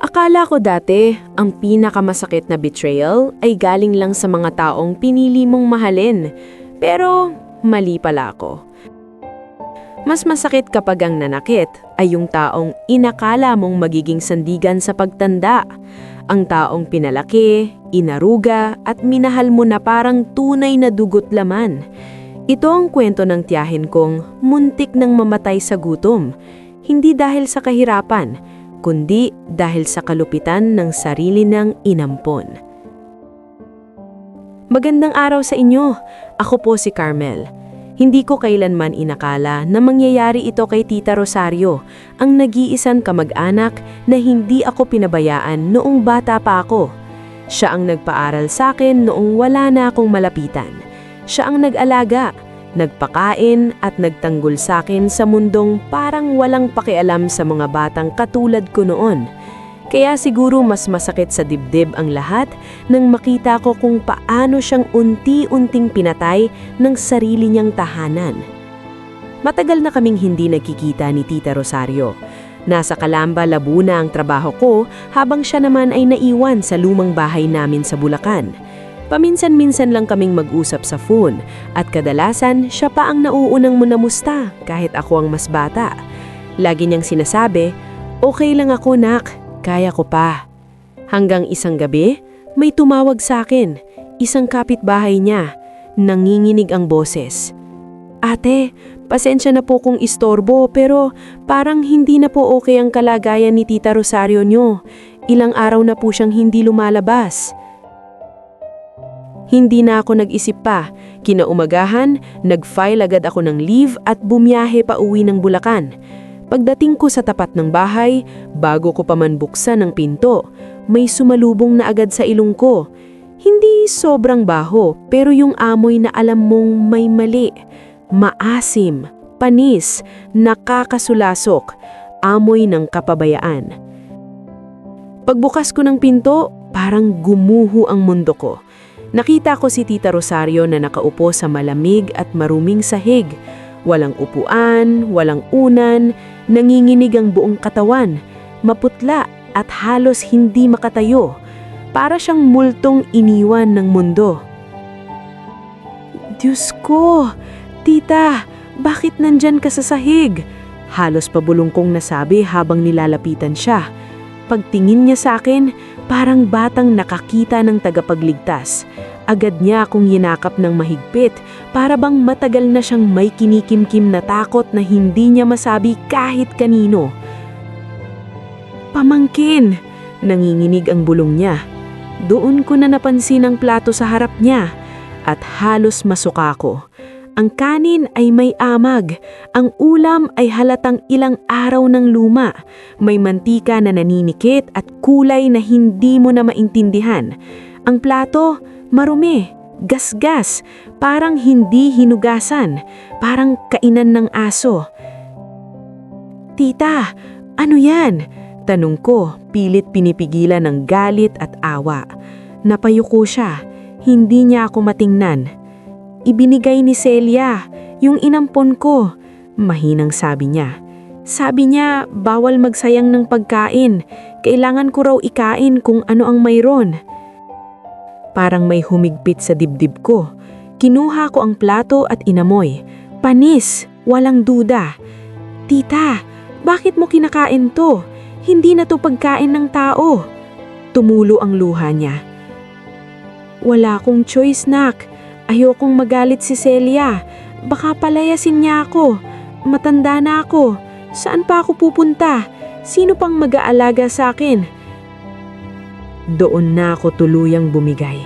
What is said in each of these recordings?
Akala ko dati, ang pinakamasakit na betrayal ay galing lang sa mga taong pinili mong mahalin. Pero mali pala ako. Mas masakit kapag ang nanakit ay yung taong inakala mong magiging sandigan sa pagtanda. Ang taong pinalaki, inaruga at minahal mo na parang tunay na dugot laman. Ito ang kwento ng tiyahin kong muntik nang mamatay sa gutom. Hindi dahil sa kahirapan, kundi dahil sa kalupitan ng sarili niyang inampon. Magandang araw sa inyo. Ako po si Carmel. Hindi ko kailanman inakala na mangyayari ito kay Tita Rosario, ang nag-iisang kamag-anak na hindi ako pinabayaan noong bata pa ako. Siya ang nagpaaral sa akin noong wala na akong malapitan. Siya ang nag-alaga, nagpakain at nagtanggol sa akin sa mundong parang walang pakialam sa mga batang katulad ko noon. Kaya siguro mas masakit sa dibdib ang lahat nang makita ko kung paano siyang unti-unting pinatay ng sarili niyang tahanan. Matagal na kaming hindi nagkikita ni Tita Rosario. Nasa Calamba, Laguna ang trabaho ko habang siya naman ay naiwan sa lumang bahay namin sa Bulacan. Paminsan-minsan lang kaming mag-usap sa phone at kadalasan siya pa ang nauunang munamusta kahit ako ang mas bata. Lagi niyang sinasabi, "Okay lang ako, nak. Kaya ko pa." Hanggang isang gabi, may tumawag sa akin, isang kapitbahay niya. Nanginginig ang boses. "Ate, pasensya na po kung istorbo pero parang hindi na po okay ang kalagayan ni Tita Rosario niyo. Ilang araw na po siyang hindi lumalabas." Hindi na ako nag-isip pa. Kinaumagahan, nag-file agad ako ng leave at bumiyahe pa uwi ng Bulacan. Pagdating ko sa tapat ng bahay, bago ko pa man buksan ang pinto, may sumalubong na agad sa ilong ko. Hindi sobrang baho, pero yung amoy na alam mong may mali. Maasim, panis, nakakasulasok, amoy ng kapabayaan. Pagbukas ko ng pinto, parang gumuho ang mundo ko. Nakita ko si Tita Rosario na nakaupo sa malamig at maruming sahig. Walang upuan, walang unan, nanginginig ang buong katawan, maputla at halos hindi makatayo. Para siyang multong iniwan ng mundo. "Diyos ko! Tita, bakit nandyan ka sa sahig?" Halos pabulong kong nasabi habang nilalapitan siya. Pagtingin niya sa akin, parang batang nakakita ng tagapagligtas. Agad niya akong yinakap ng mahigpit, para bang matagal na siyang may kinikimkim na takot na hindi niya masabi kahit kanino. "Pamangkin!" Nanginginig ang bulong niya. Doon ko na napansin ang plato sa harap niya at halos masuka ko. Ang kanin ay may amag, ang ulam ay halatang ilang araw ng luma, may mantika na naninikit at kulay na hindi mo na maintindihan. Ang plato, marumi, gasgas, parang hindi hinugasan, parang kainan ng aso. "Tita, ano yan?" Tanong ko, pilit pinipigilan ng galit at awa. Napayuko siya, hindi niya ako matingnan. "Ibinigay ni Celia, yung inampon ko," mahinang sabi niya. Sabi niya, bawal magsayang ng pagkain, kailangan ko raw ikain kung ano ang mayroon. Parang may humigpit sa dibdib ko. Kinuha ko ang plato at inamoy. Panis, walang duda. "Tita, bakit mo kinakain to? Hindi na to pagkain ng tao." Tumulo ang luha niya. "Wala akong choice, nak. Ayokong magalit si Celia. Baka palayasin niya ako. Matanda na ako. Saan pa ako pupunta? Sino pang mag-aalaga sa akin?" Doon na ako tuluyang bumigay.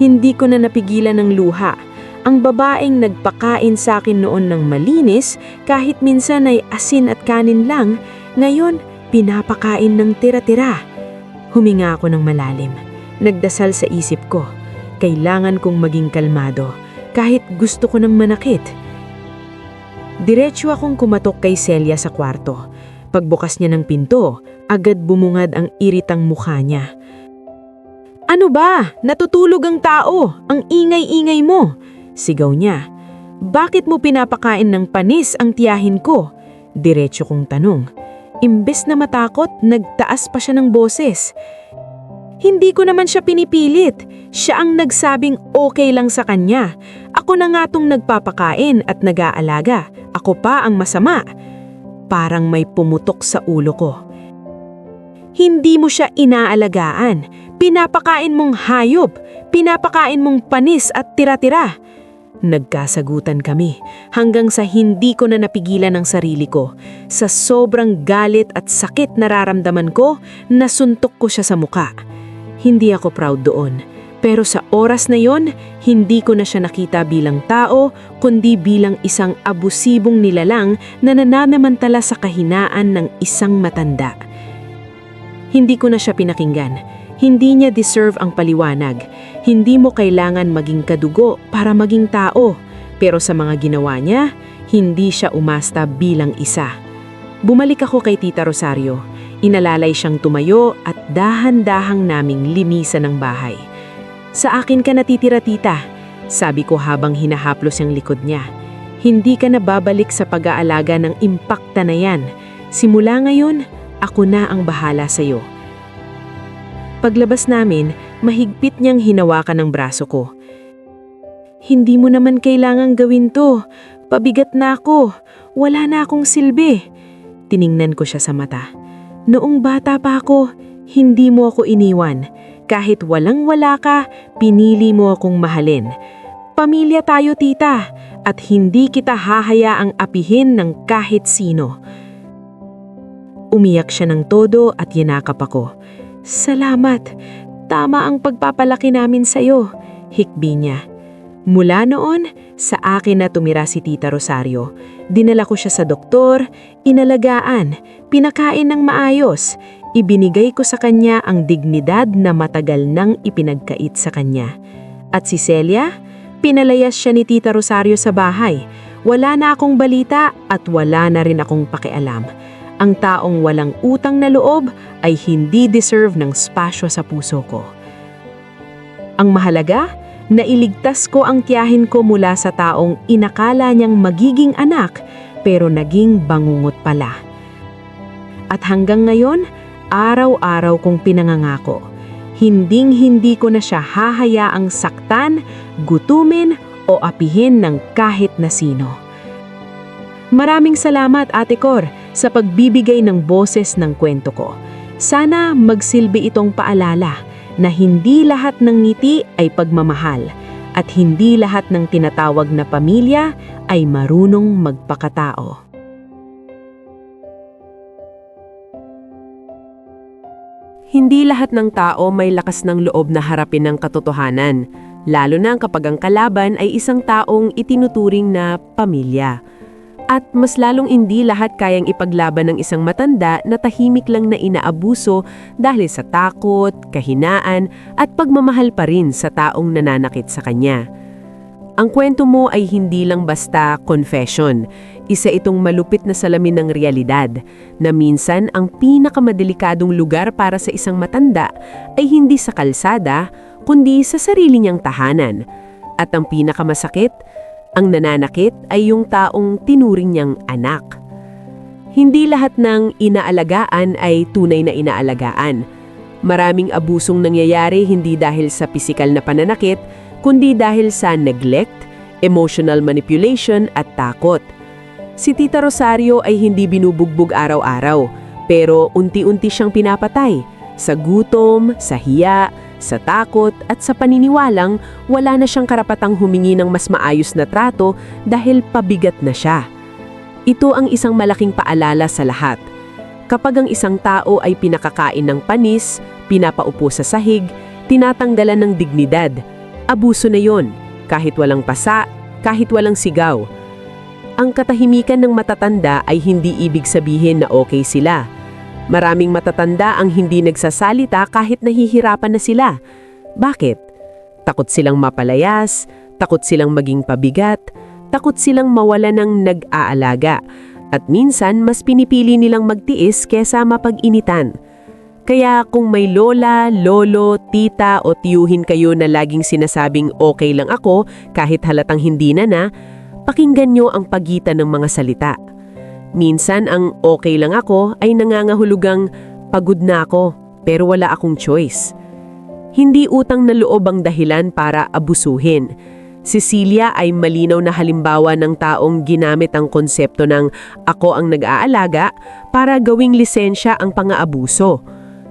Hindi ko na napigilan ng luha. Ang babaeng nagpakain sa akin noon ng malinis, kahit minsan ay asin at kanin lang, ngayon pinapakain ng tira-tira. Huminga ako ng malalim. Nagdasal sa isip ko. Kailangan kong maging kalmado, kahit gusto ko ng manakit. Diretso akong kumatok kay Celia sa kwarto. Pagbukas niya ng pinto, agad bumungad ang iritang mukha niya. "Ano ba? Natutulog ang tao! Ang ingay-ingay mo!" Sigaw niya. "Bakit mo pinapakain ng panis ang tiyahin ko?" Diretso kong tanong. Imbes na matakot, nagtaas pa siya ng boses. Hindi ko naman siya pinipilit. Siya ang nagsabing okay lang sa kanya. Ako na nga tong nagpapakain at nag-aalaga. Ako pa ang masama. Parang may pumutok sa ulo ko. Hindi mo siya inaalagaan. Pinapakain mong hayop. Pinapakain mong panis at tira-tira. Nagkasagutan kami hanggang sa hindi ko na napigilan ang sarili ko. Sa sobrang galit at sakit nararamdaman ko, nasuntok ko siya sa muka. Hindi ako proud doon. Pero sa oras na yon, hindi ko na siya nakita bilang tao, kundi bilang isang abusibong nilalang na nananamantala sa kahinaan ng isang matanda. Hindi ko na siya pinakinggan. Hindi niya deserve ang paliwanag. Hindi mo kailangan maging kadugo para maging tao. Pero sa mga ginawa niya, hindi siya umasta bilang isa. Bumalik ako kay Tita Rosario. Inalalay siyang tumayo at dahan-dahang naming linisan ang bahay. Sa akin ka natitira, tita, sabi ko habang hinahaplos ang likod niya. Hindi ka na babalik sa pag-aalaga ng impakta na yan. Simula ngayon, ako na ang bahala sa'yo. Paglabas namin, mahigpit niyang hinawakan ang braso ko. Hindi mo naman kailangang gawin to. Pabigat na ako. Wala na akong silbi. Tiningnan ko siya sa mata. Noong bata pa ako, hindi mo ako iniwan. Kahit walang-wala ka, pinili mo akong mahalin. Pamilya tayo, tita, at hindi kita hahayaang apihin ng kahit sino. Umiyak siya ng todo at yanakap ako. Salamat. Tama ang pagpapalaki namin sa'yo, hikbi niya. Mula noon, sa akin na tumira si Tita Rosario. Dinala ko siya sa doktor, inalagaan, pinakain ng maayos. Ibinigay ko sa kanya ang dignidad na matagal nang ipinagkait sa kanya. At si Celia, pinalayas siya ni Tita Rosario sa bahay. Wala na akong balita at wala na rin akong pakialam. Ang taong walang utang na loob ay hindi deserve ng spasyo sa puso ko. Ang mahalaga, nailigtas ko ang tiyahin ko mula sa taong inakala niyang magiging anak pero naging bangungot pala. At hanggang ngayon, araw-araw kong pinangangako, hinding-hindi ko na siya hahayaang saktan, gutumin o apihin ng kahit na sino. Maraming salamat, Ate Cor, sa pagbibigay ng boses ng kwento ko. Sana magsilbi itong paalala na hindi lahat ng ngiti ay pagmamahal at hindi lahat ng tinatawag na pamilya ay marunong magpakatao. Hindi lahat ng tao may lakas ng loob na harapin ang katotohanan, lalo na kapag ang kalaban ay isang taong itinuturing na pamilya. At mas lalong hindi lahat kayang ipaglaban ng isang matanda na tahimik lang na inaabuso dahil sa takot, kahinaan at pagmamahal pa rin sa taong nananakit sa kanya. Ang kwento mo ay hindi lang basta confession. Isa itong malupit na salamin ng realidad na minsan ang pinakamaddelikadong lugar para sa isang matanda ay hindi sa kalsada kundi sa sarili niyang tahanan. At ang pinakamasakit, ang nananakit ay yung taong tinuring niyang anak. Hindi lahat ng inaalagaan ay tunay na inaalagaan. Maraming abusong nangyayari hindi dahil sa pisikal na pananakit, kundi dahil sa neglect, emotional manipulation at takot. Si Tita Rosario ay hindi binubugbog araw-araw, pero unti-unti siyang pinapatay. Sa gutom, sa hiya, sa takot at sa paniniwalang wala na siyang karapatang humingi ng mas maayos na trato dahil pabigat na siya. Ito ang isang malaking paalala sa lahat. Kapag ang isang tao ay pinakakain ng panis, pinapaupo sa sahig, tinatanggalan ng dignidad, abuso na yon, kahit walang pasa, kahit walang sigaw. Ang katahimikan ng matatanda ay hindi ibig sabihin na okay sila. Maraming matatanda ang hindi nagsasalita kahit nahihirapan na sila. Bakit? Takot silang mapalayas, takot silang maging pabigat, takot silang mawala ng nag-aalaga, at minsan mas pinipili nilang magtiis kesa mapag-initan. Kaya kung may lola, lolo, tita o tiyuhin kayo na laging sinasabing okay lang ako kahit halatang hindi na, pakinggan nyo ang pagitan ng mga salita. Minsan ang okay lang ako ay nangangahulugang pagod na ako pero wala akong choice. Hindi utang na loob ang dahilan para abusuhin. Cecilia ay malinaw na halimbawa ng taong ginamit ang konsepto ng ako ang nag-aalaga para gawing lisensya ang pang-aabuso.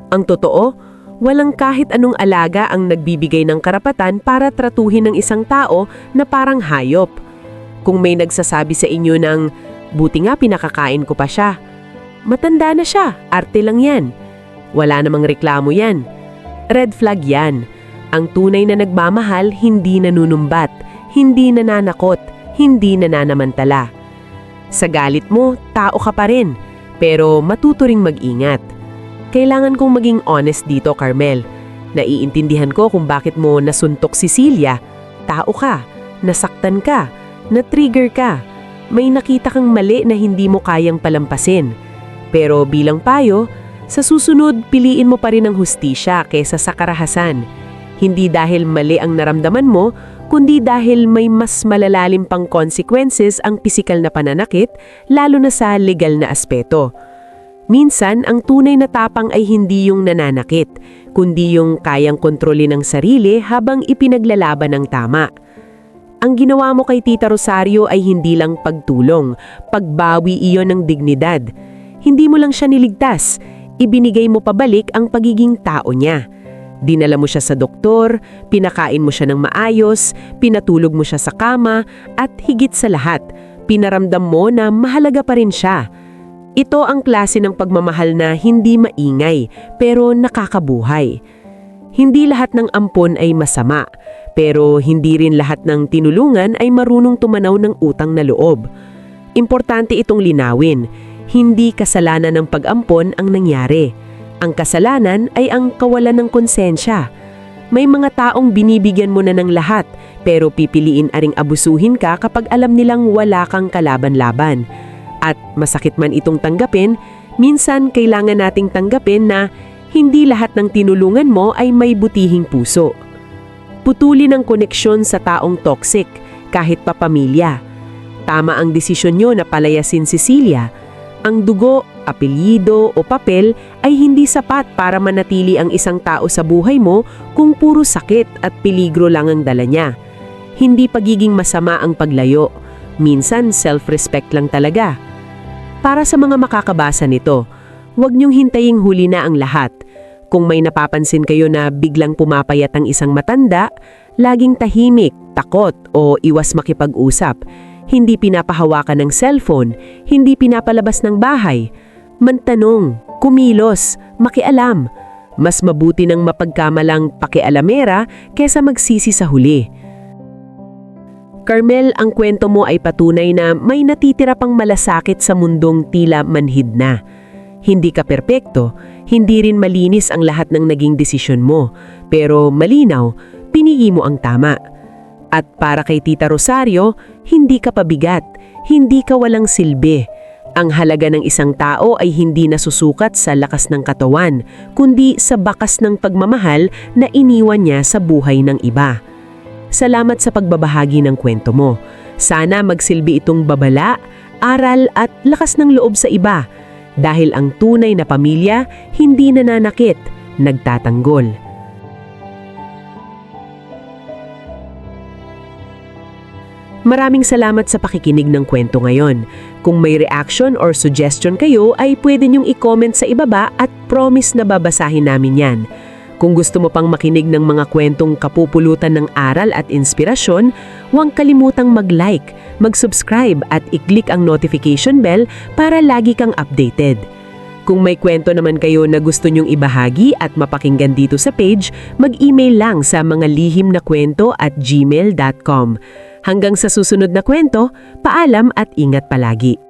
Ang totoo, walang kahit anong alaga ang nagbibigay ng karapatan para tratuhin ng isang tao na parang hayop. Kung may nagsasabi sa inyo ng, buti nga pinakakain ko pa siya. Matanda na siya, arte lang yan. Wala namang reklamo yan. Red flag yan. Ang tunay na nagmamahal hindi nanunumbat, hindi nananakot, hindi nananamantala. Sa galit mo, tao ka pa rin, pero matuto ring mag-ingat. Kailangan kong maging honest dito, Carmel. Naiintindihan ko kung bakit mo nasuntok si Cecilia. Tao ka, nasaktan ka, na-trigger ka. May nakita kang mali na hindi mo kayang palampasin. Pero bilang payo, sa susunod piliin mo pa rin ang hustisya kaysa sa karahasan. Hindi dahil mali ang naramdaman mo, kundi dahil may mas malalalim pang consequences ang pisikal na pananakit, lalo na sa legal na aspeto. Minsan, ang tunay na tapang ay hindi yung nananakit, kundi yung kayang kontrolin ang sarili habang ipinaglalaban ng tama. Ang ginawa mo kay Tita Rosario ay hindi lang pagtulong, pagbawi iyon ng dignidad. Hindi mo lang siya niligtas, ibinigay mo pabalik ang pagiging tao niya. Dinala mo siya sa doktor, pinakain mo siya ng maayos, pinatulog mo siya sa kama, at higit sa lahat, pinaramdam mo na mahalaga pa rin siya. Ito ang klase ng pagmamahal na hindi maingay, pero nakakabuhay. Hindi lahat ng ampon ay masama, pero hindi rin lahat ng tinulungan ay marunong tumanaw ng utang na loob. Importante itong linawin. Hindi kasalanan ng pag-ampon ang nangyari. Ang kasalanan ay ang kawalan ng konsensya. May mga taong binibigyan mo na ng lahat, pero pipiliin aring abusuhin ka kapag alam nilang wala kang kalaban-laban. At masakit man itong tanggapin, minsan kailangan nating tanggapin na hindi lahat ng tinulungan mo ay may butihing puso. Putulin ang koneksyon sa taong toxic, kahit pa pamilya. Tama ang desisyon nyo na palayasin si Cecilia. Ang dugo, apelyido o papel ay hindi sapat para manatili ang isang tao sa buhay mo kung puro sakit at peligro lang ang dala niya. Hindi pagiging masama ang paglayo. Minsan, self-respect lang talaga. Para sa mga makakabasa nito, huwag niyong hintaying huli na ang lahat. Kung may napapansin kayo na biglang pumapayat ang isang matanda, laging tahimik, takot o iwas makipag-usap, hindi pinapahawakan ng cellphone, hindi pinapalabas ng bahay, mantanong, kumilos, makialam. Mas mabuti ng mapagkamalang pakialamera kesa magsisi sa huli. Carmel, ang kwento mo ay patunay na may natitira pang malasakit sa mundong tila manhid na. Hindi ka perpekto, hindi rin malinis ang lahat ng naging desisyon mo, pero malinaw, pinili mo ang tama. At para kay Tita Rosario, hindi ka pabigat, hindi ka walang silbi. Ang halaga ng isang tao ay hindi nasusukat sa lakas ng katawan, kundi sa bakas ng pagmamahal na iniwan niya sa buhay ng iba. Salamat sa pagbabahagi ng kwento mo. Sana magsilbi itong babala, aral at lakas ng loob sa iba. Dahil ang tunay na pamilya hindi nananakit, nagtatanggol. Maraming salamat sa pakikinig ng kwento ngayon. Kung may reaction or suggestion kayo ay pwede niyong i-comment sa ibaba at promise na babasahin namin yan. Kung gusto mo pang makinig ng mga kwentong kapupulutan ng aral at inspirasyon, huwag kalimutang mag-like, mag-subscribe at i-click ang notification bell para lagi kang updated. Kung may kwento naman kayo na gusto nyong ibahagi at mapakinggan dito sa page, mag-email lang sa mangalihimnakwento@gmail.com. Hanggang sa susunod na kwento, paalam at ingat palagi.